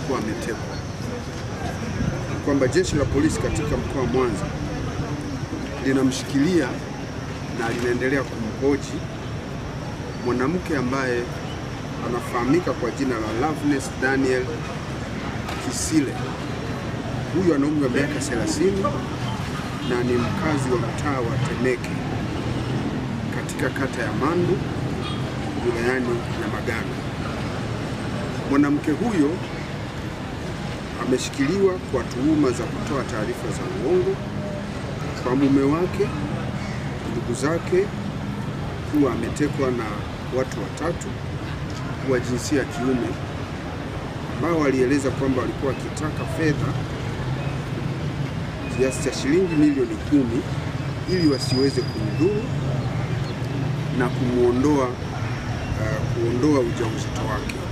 alikuwa ametekwa, kwamba jeshi la polisi katika mkoa wa Mwanza linamshikilia na linaendelea kumhoji mwanamke ambaye anafahamika kwa jina la Loveness Daniel Kisile. Huyu ana umri wa miaka 30 na ni mkazi wa mtaa wa Temeke katika kata ya Mandu wilayani Nyamagana. Mwanamke huyo ameshikiliwa kwa tuhuma za kutoa taarifa za uongo kwa mume wake, ndugu zake, kuwa ametekwa na watu watatu wa jinsia ya kiume ambao walieleza kwamba walikuwa wakitaka fedha kiasi cha shilingi milioni 10 ili wasiweze kumdhuru na kuondoa ujauzito wake.